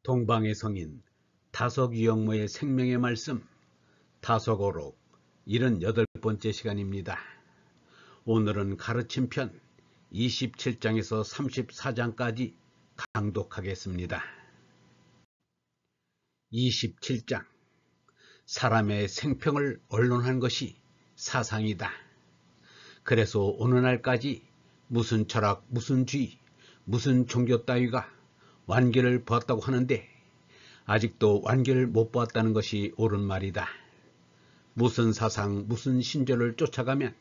동방의 성인 다석유영모의 생명의 말씀 다석어록 78번째 시간입니다. 오늘은 가르침편 27장에서 34장까지 강독하겠습니다. 27장 사람의 생평을 언론한 것이 사상이다. 그래서 오늘날까지 무슨 철학, 무슨 주의, 무슨 종교 따위가 완결을 보았다고 하는데 아직도 완결을 못 보았다는 것이 옳은 말이다. 무슨 사상, 무슨 신조를 쫓아가면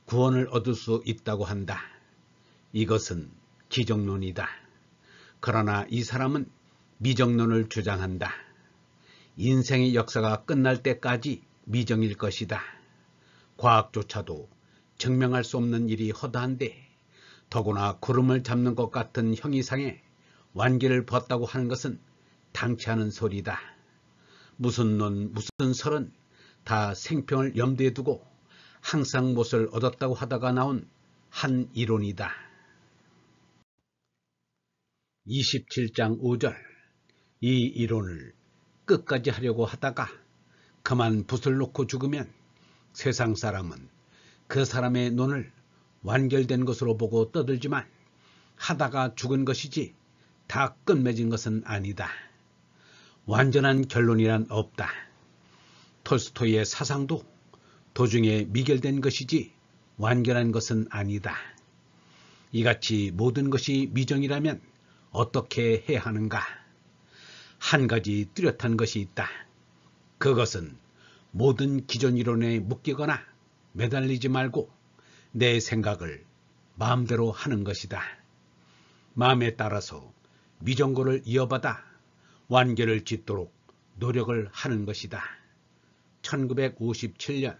구원을 얻을 수 있다고 한다. 이것은 기정론이다. 그러나 이 사람은 미정론을 주장한다. 인생의 역사가 끝날 때까지 미정일 것이다. 과학조차도 증명할 수 없는 일이 허다한데 더구나 구름을 잡는 것 같은 형이상에 완결을 보았다고 하는 것은 당치 않은 소리다. 무슨 논, 무슨 설은 다 생평을 염두에 두고 항상 못을 얻었다고 하다가 나온 한 이론이다. 27장 5절 이 이론을 끝까지 하려고 하다가 그만 붓을 놓고 죽으면 세상 사람은 그 사람의 논을 완결된 것으로 보고 떠들지만 하다가 죽은 것이지 다 끝맺은 것은 아니다. 완전한 결론이란 없다. 톨스토이의 사상도 도중에 미결된 것이지 완결한 것은 아니다. 이같이 모든 것이 미정이라면 어떻게 해야 하는가? 한 가지 뚜렷한 것이 있다. 그것은 모든 기존 이론에 묶이거나 매달리지 말고 내 생각을 마음대로 하는 것이다. 마음에 따라서 미정고를 이어받아 완결을 짓도록 노력을 하는 것이다. 1957년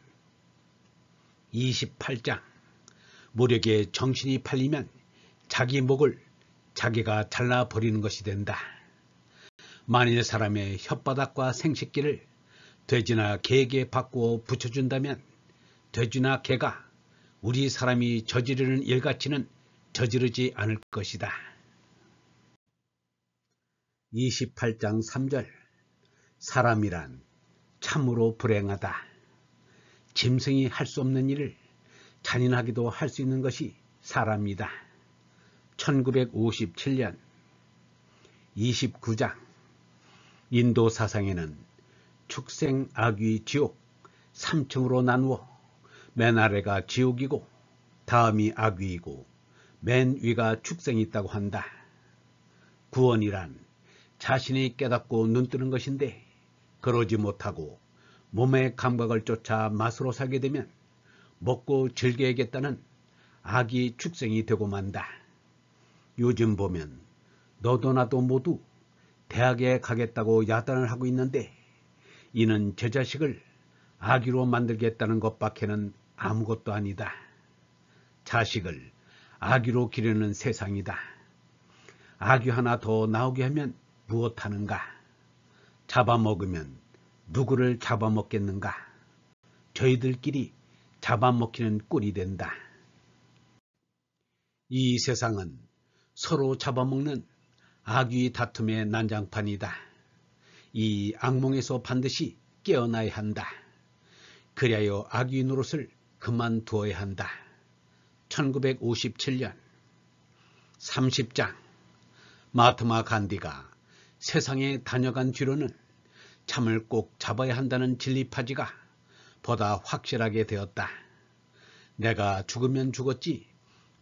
28장 무력에 정신이 팔리면 자기 목을 자기가 잘라버리는 것이 된다. 만일 사람의 혓바닥과 생식기를 돼지나 개에게 바꾸어 붙여준다면 돼지나 개가 우리 사람이 저지르는 일같이는 저지르지 않을 것이다. 28장 3절 사람이란 참으로 불행하다. 짐승이 할 수 없는 일을 잔인하게도 할 수 있는 것이 사람이다. 1957년 29장 인도 사상에는 축생, 악귀, 지옥 3층으로 나누어 맨 아래가 지옥이고 다음이 악귀이고 맨 위가 축생이 있다고 한다. 구원이란 자신이 깨닫고 눈뜨는 것인데 그러지 못하고 몸의 감각을 쫓아 맛으로 살게 되면 먹고 즐겨야겠다는 악이 축생이 되고 만다. 요즘 보면 너도 나도 모두 대학에 가겠다고 야단을 하고 있는데 이는 제 자식을 악귀로 만들겠다는 것밖에는 아무것도 아니다. 자식을 악귀로 기르는 세상이다. 악귀 하나 더 나오게 하면 무엇하는가? 잡아먹으면 누구를 잡아먹겠는가? 저희들끼리 잡아먹히는 꼴이 된다. 이 세상은 서로 잡아먹는 악귀 다툼의 난장판이다. 이 악몽에서 반드시 깨어나야 한다. 그리하여 악귀 노릇을 그만두어야 한다. 1957년 30장 마하트마 간디가 세상에 다녀간 뒤로는 참을 꼭 잡아야 한다는 진리파지가 보다 확실하게 되었다. 내가 죽으면 죽었지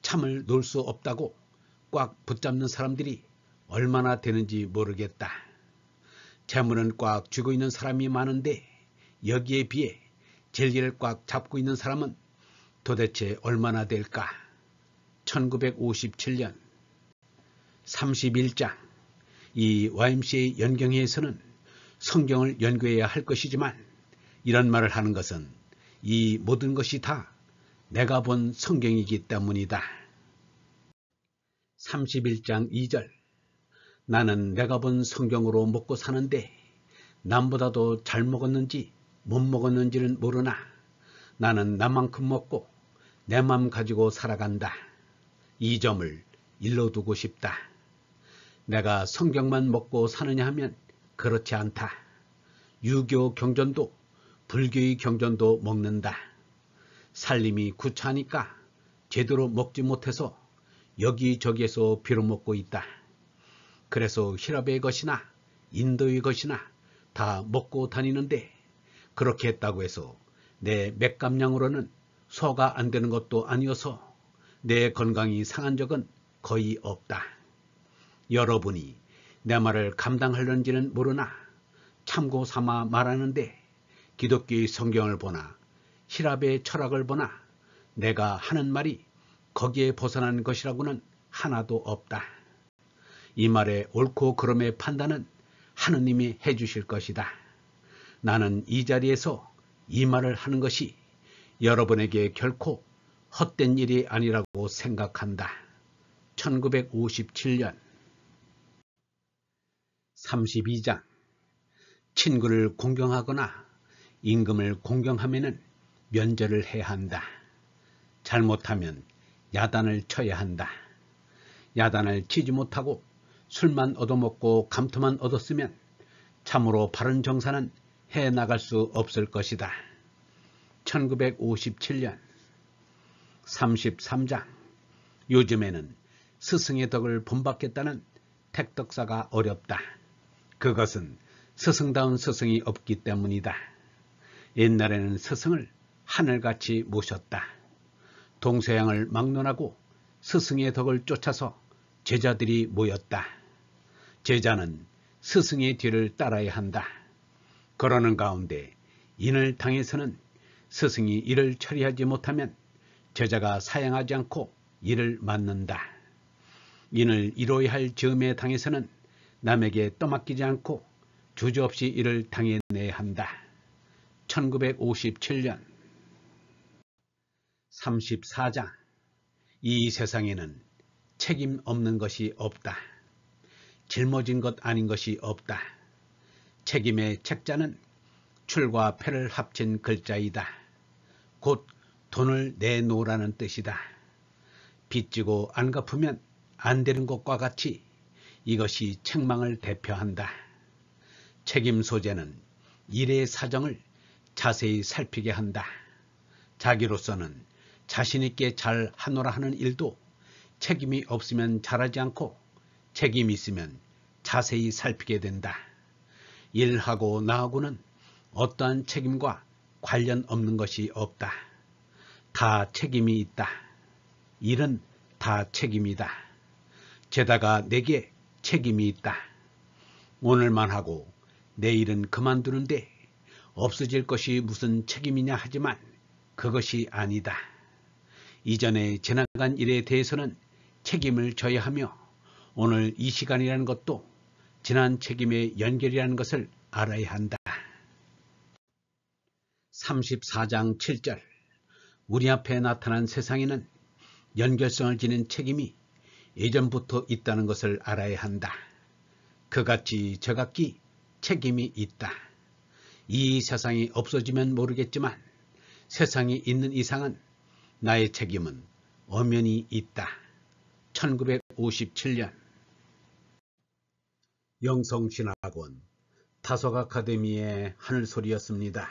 참을 놓을 수 없다고 꽉 붙잡는 사람들이 얼마나 되는지 모르겠다. 재물은 꽉 쥐고 있는 사람이 많은데 여기에 비해 진리를 꽉 잡고 있는 사람은 도대체 얼마나 될까? 1957년 31장 이 YMCA 연경회에서는 성경을 연구해야 할 것이지만 이런 말을 하는 것은 이 모든 것이 다 내가 본 성경이기 때문이다. 31장 2절 나는 내가 본 성경으로 먹고 사는데 남보다도 잘 먹었는지 못 먹었는지는 모르나 나는 나만큼 먹고 내 맘 가지고 살아간다. 이 점을 일러두고 싶다. 내가 성경만 먹고 사느냐 하면 그렇지 않다. 유교 경전도 불교의 경전도 먹는다. 살림이 구차하니까 제대로 먹지 못해서 여기저기에서 빌어먹고 있다. 그래서 히랍의 것이나 인도의 것이나 다 먹고 다니는데 그렇게 했다고 해서 내 맥감량으로는 소화가 안 되는 것도 아니어서 내 건강이 상한 적은 거의 없다. 여러분이 내 말을 감당하려는지는 모르나 참고 삼아 말하는데 기독교의 성경을 보나 히랍의 철학을 보나 내가 하는 말이 거기에 벗어난 것이라고는 하나도 없다. 이 말의 옳고 그름의 판단은 하느님이 해주실 것이다. 나는 이 자리에서 이 말을 하는 것이 여러분에게 결코 헛된 일이 아니라고 생각한다. 1957년 32장 친구를 공경하거나 임금을 공경하면은 면제를 해야 한다. 잘못하면 야단을 쳐야 한다. 야단을 치지 못하고 술만 얻어먹고 감투만 얻었으면 참으로 바른 정사는 해나갈 수 없을 것이다. 1957년 33장 요즘에는 스승의 덕을 본받겠다는 택덕사가 어렵다. 그것은 스승다운 스승이 없기 때문이다. 옛날에는 스승을 하늘같이 모셨다. 동서양을 막론하고 스승의 덕을 쫓아서 제자들이 모였다. 제자는 스승의 뒤를 따라야 한다. 그러는 가운데 인을 당해서는 스승이 이를 처리하지 못하면 제자가 사양하지 않고 이를 맡는다. 인을 이루어야 할 즈음에 당해서는 남에게 떠맡기지 않고 주저없이 이를 당해내야 한다. 1957년 34장 이 세상에는 책임 없는 것이 없다. 짊어진 것 아닌 것이 없다. 책임의 책자는 출과 패를 합친 글자이다. 곧 돈을 내놓으라는 뜻이다. 빚지고 안 갚으면 안 되는 것과 같이 이것이 책망을 대표한다. 책임 소재는 일의 사정을 자세히 살피게 한다. 자기로서는 자신있게 잘 하노라 하는 일도 책임이 없으면 잘하지 않고 책임이 있으면 자세히 살피게 된다. 일하고 나하고는 어떠한 책임과 관련 없는 것이 없다. 다 책임이 있다. 일은 다 책임이다. 게다가 내게 책임이 있다. 오늘만 하고 내일은 그만두는데 없어질 것이 무슨 책임이냐 하지만 그것이 아니다. 이전에 지나간 일에 대해서는 책임을 져야 하며 오늘 이 시간이라는 것도 지난 책임의 연결이라는 것을 알아야 한다. 34장 7절 우리 앞에 나타난 세상에는 연결성을 지닌 책임이 예전부터 있다는 것을 알아야 한다. 그같이 저같기 책임이 있다. 이 세상이 없어지면 모르겠지만 세상이 있는 이상은 나의 책임은 엄연히 있다. 1957년 영성신학원 다속 아카데미의 하늘소리였습니다.